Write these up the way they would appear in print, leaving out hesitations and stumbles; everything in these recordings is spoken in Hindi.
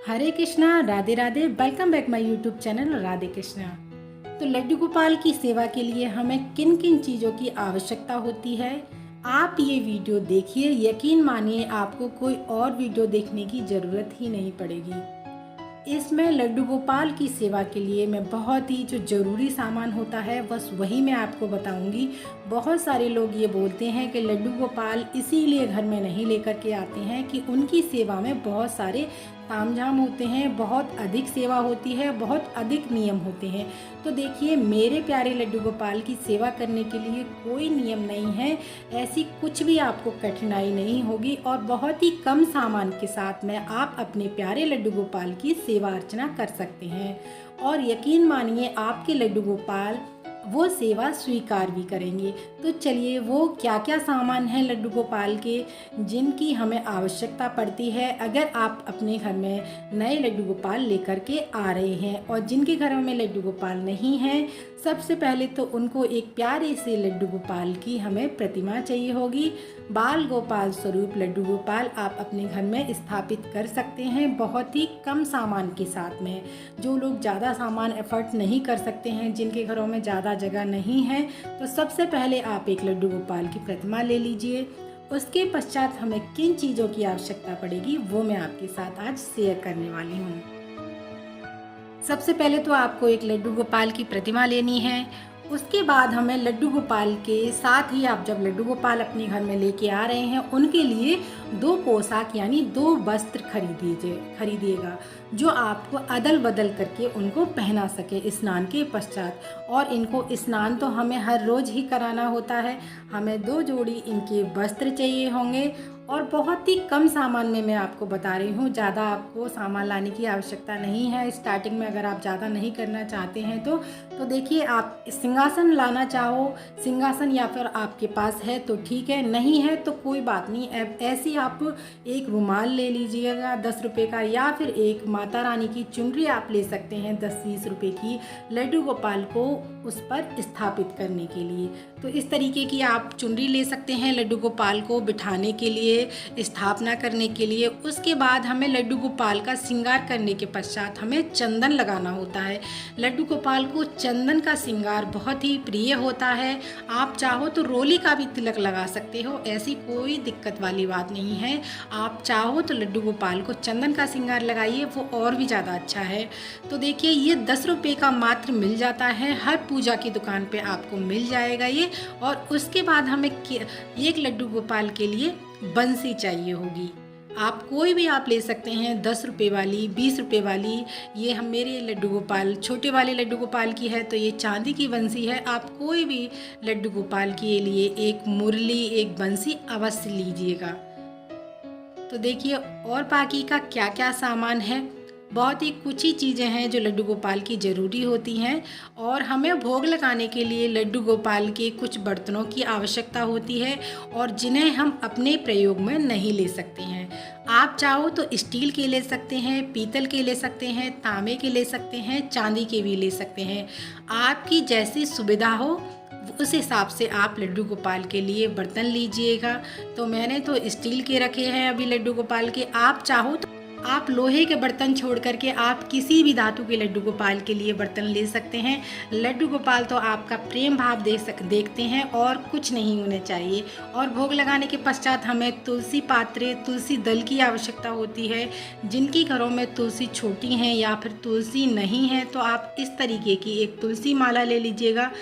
Hare Krishna, Radhe Radhe. Welcome back my YouTube channel Radhe Krishna. तो लड्डू गोपाल की सेवा के लिए हमें किन किन चीज़ों की आवश्यकता होती है, आप ये वीडियो देखिए। यकीन मानिए आपको कोई और वीडियो देखने की ज़रूरत ही नहीं पड़ेगी। इसमें लड्डू गोपाल की सेवा के लिए मैं बहुत ही जो ज़रूरी सामान होता है बस वही मैं आपको बताऊंगी। बहुत सारे लोग ये बोलते हैं कि लड्डू गोपाल इसीलिए घर में नहीं लेकर के आते हैं कि उनकी सेवा में बहुत सारे तामझाम होते हैं, बहुत अधिक सेवा होती है, बहुत अधिक नियम होते हैं। तो देखिए, मेरे प्यारे लड्डू गोपाल की सेवा करने के लिए कोई नियम नहीं है, ऐसी कुछ भी आपको कठिनाई नहीं होगी और बहुत ही कम सामान के साथ में आप अपने प्यारे लड्डू गोपाल की सेवा अर्चना कर सकते हैं। और यकीन मानिए आपके लड्डू गोपाल वो सेवा स्वीकार भी करेंगे। तो चलिए, वो क्या क्या सामान हैं लड्डू गोपाल के जिनकी हमें आवश्यकता पड़ती है अगर आप अपने घर में नए लड्डू गोपाल लेकर के आ रहे हैं। और जिनके घरों में लड्डू गोपाल नहीं हैं, सबसे पहले तो उनको एक प्यारे से लड्डू गोपाल की हमें प्रतिमा चाहिए होगी। बाल गोपाल स्वरूप लड्डू गोपाल आप अपने घर में स्थापित कर सकते हैं बहुत ही कम सामान के साथ में। जो लोग ज़्यादा सामान एफर्ट नहीं कर सकते हैं, जिनके घरों में ज़्यादा जगह नहीं है, तो सबसे पहले आप एक लड्डू गोपाल की प्रतिमा ले लीजिए। उसके पश्चात हमें किन चीज़ों की आवश्यकता पड़ेगी वो मैं आपके साथ आज शेयर करने वाली हूँ। सबसे पहले तो आपको एक लड्डू गोपाल की प्रतिमा लेनी है। उसके बाद हमें लड्डू गोपाल के साथ ही, आप जब लड्डू गोपाल अपने घर में लेके आ रहे हैं, उनके लिए 2 पोशाक यानी 2 वस्त्र खरीदिएगा जो आपको अदल बदल करके उनको पहना सके स्नान के पश्चात। और इनको स्नान तो हमें हर रोज़ ही कराना होता है। हमें 2 जोड़ी इनके वस्त्र चाहिए होंगे और बहुत ही कम सामान में मैं आपको बता रही हूँ, ज़्यादा आपको सामान लाने की आवश्यकता नहीं है। स्टार्टिंग में अगर आप ज़्यादा नहीं करना चाहते हैं तो देखिए, आप सिंहासन लाना चाहो, सिंहासन या फिर आपके पास है तो ठीक है, नहीं है तो कोई बात नहीं। ऐसी आप एक रुमाल ले लीजिएगा 10 रुपये का, या फिर एक माता रानी की चुनरी आप ले सकते हैं 10-20 रुपये की, लड्डू गोपाल को उस पर स्थापित करने के लिए। तो इस तरीके की आप चुनरी ले सकते हैं लड्डू गोपाल को बिठाने के लिए, स्थापना करने के लिए। उसके बाद हमें लड्डू गोपाल का श्रृंगार करने के पश्चात हमें चंदन लगाना होता है। लड्डू गोपाल को चंदन का श्रृंगार बहुत ही प्रिय होता है। आप चाहो तो रोली का भी तिलक लगा सकते हो, ऐसी कोई दिक्कत वाली बात नहीं है। आप चाहो तो लड्डू गोपाल को चंदन का श्रृंगार लगाइए, वो और भी ज़्यादा अच्छा है। तो देखिए, ये 10 रुपये का मात्र मिल जाता है, हर पूजा की दुकान पे आपको मिल जाएगा ये। और उसके बाद हमें एक लड्डू गोपाल के लिए बंसी चाहिए होगी। आप कोई भी आप ले सकते हैं, 10 रुपये वाली, 20 रुपये वाली। ये हम मेरे लड्डू गोपाल, छोटे वाले लड्डू गोपाल की है तो ये चांदी की बंसी है। आप कोई भी लड्डू गोपाल के लिए एक मुरली, एक बंसी अवश्य लीजिएगा। तो देखिए, और बाकी का क्या क्या सामान है, बहुत ही कुछ ही चीज़ें हैं जो लड्डू गोपाल की ज़रूरी होती हैं। और हमें भोग लगाने के लिए लड्डू गोपाल के कुछ बर्तनों की आवश्यकता होती है और जिन्हें हम अपने प्रयोग में नहीं ले सकते हैं। आप चाहो तो स्टील के ले सकते हैं, पीतल के ले सकते हैं, तांबे के ले सकते हैं, चांदी के भी ले सकते हैं। आपकी जैसी सुविधा हो उस हिसाब से आप लड्डू गोपाल के लिए बर्तन लीजिएगा। तो मैंने तो स्टील के रखे हैं अभी लड्डू गोपाल के। आप चाहो तो आप लोहे के बर्तन छोड़ करके आप किसी भी धातु के लड्डू गोपाल के लिए बर्तन ले सकते हैं। लड्डू गोपाल तो आपका प्रेम भाव देखते हैं और कुछ नहीं होने चाहिए। और भोग लगाने के पश्चात हमें तुलसी पात्रे, तुलसी दल की आवश्यकता होती है। जिनकी घरों में तुलसी छोटी हैं या फिर तुलसी नहीं है, तो आप इस तरीके की एक तुलसी माला ले लीजिएगा,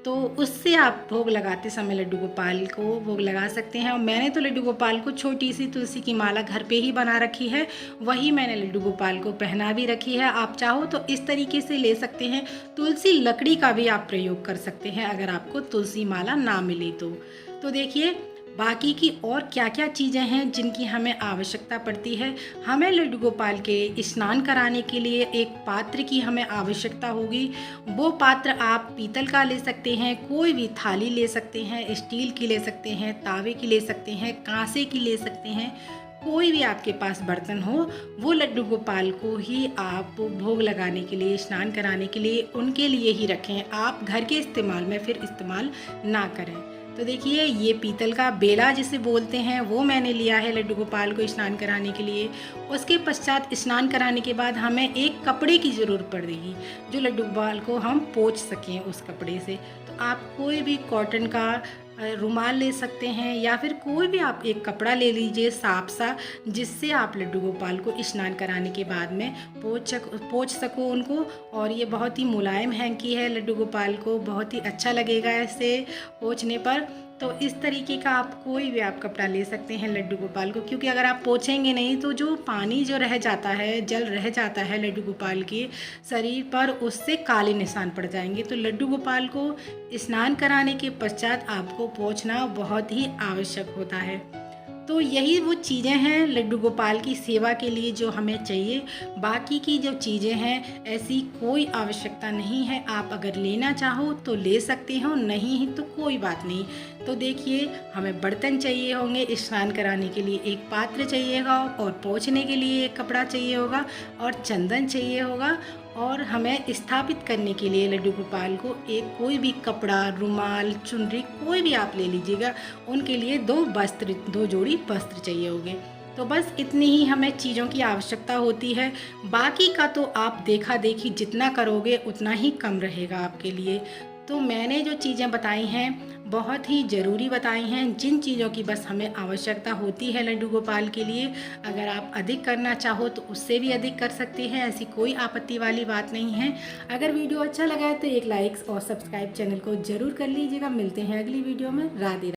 तो उससे आप भोग लगाते समय लड्डू गोपाल को भोग लगा सकते हैं। और मैंने तो लड्डू गोपाल को छोटी सी तुलसी की माला घर पे ही बना रखी है, वही मैंने लड्डू गोपाल को पहना भी रखी है। आप चाहो तो इस तरीके से ले सकते हैं। तुलसी लकड़ी का भी आप प्रयोग कर सकते हैं अगर आपको तुलसी माला ना मिले तो देखिए, बाकी की और क्या क्या चीज़ें हैं जिनकी हमें आवश्यकता पड़ती है। हमें लड्डू गोपाल के स्नान कराने के लिए एक पात्र की हमें आवश्यकता होगी। वो पात्र आप पीतल का ले सकते हैं, कोई भी थाली ले सकते हैं, स्टील की ले सकते हैं, तावे की ले सकते हैं, कांसे की ले सकते हैं। कोई भी आपके पास बर्तन हो, वो लड्डू गोपाल को ही आप भोग लगाने के लिए, स्नान कराने के लिए उनके लिए ही रखें। आप घर के इस्तेमाल में फिर इस्तेमाल ना करें। तो देखिए ये पीतल का बेला जिसे बोलते हैं वो मैंने लिया है लड्डू गोपाल को स्नान कराने के लिए। उसके पश्चात स्नान कराने के बाद हमें एक कपड़े की ज़रूरत पड़ेगी जो लड्डू गोपाल को हम पोंछ सकें उस कपड़े से। तो आप कोई भी कॉटन का रुमाल ले सकते हैं या फिर कोई भी आप एक कपड़ा ले लीजिए साफ सा, जिससे आप लड्डू गोपाल को स्नान कराने के बाद में पोंछ सको उनको। और ये बहुत ही मुलायम हैंकी है लड्डू गोपाल को, बहुत ही अच्छा लगेगा ऐसे पोंछने पर। तो इस तरीके का आप कोई भी आप कपड़ा ले सकते हैं लड्डू गोपाल को, क्योंकि अगर आप पोंछेंगे नहीं तो जो पानी जो रह जाता है, जल रह जाता है लड्डू गोपाल के शरीर पर, उससे काले निशान पड़ जाएंगे। तो लड्डू गोपाल को स्नान कराने के पश्चात आपको पोंछना बहुत ही आवश्यक होता है। तो यही वो चीज़ें हैं लड्डू गोपाल की सेवा के लिए जो हमें चाहिए। बाकी की जो चीज़ें हैं ऐसी कोई आवश्यकता नहीं है, आप अगर लेना चाहो तो ले सकते हो, नहीं तो कोई बात नहीं। तो देखिए हमें बर्तन चाहिए होंगे स्नान कराने के लिए, एक पात्र चाहिएगा और पोंछने के लिए एक कपड़ा चाहिए होगा और चंदन चाहिए होगा। और हमें स्थापित करने के लिए लड्डू गोपाल को एक कोई भी कपड़ा, रुमाल, चुनरी कोई भी आप ले लीजिएगा, उनके लिए दो जोड़ी वस्त्र चाहिए होंगे। तो बस इतनी ही हमें चीज़ों की आवश्यकता होती है। बाकी का तो आप देखा देखी जितना करोगे उतना ही कम रहेगा आपके लिए। तो मैंने जो चीज़ें बताई हैं बहुत ही ज़रूरी बताई हैं, जिन चीज़ों की बस हमें आवश्यकता होती है लड्डू गोपाल के लिए। अगर आप अधिक करना चाहो तो उससे भी अधिक कर सकते हैं, ऐसी कोई आपत्ति वाली बात नहीं है। अगर वीडियो अच्छा लगा है तो एक लाइक और सब्सक्राइब चैनल को ज़रूर कर लीजिएगा। मिलते हैं अगली वीडियो में। राधे।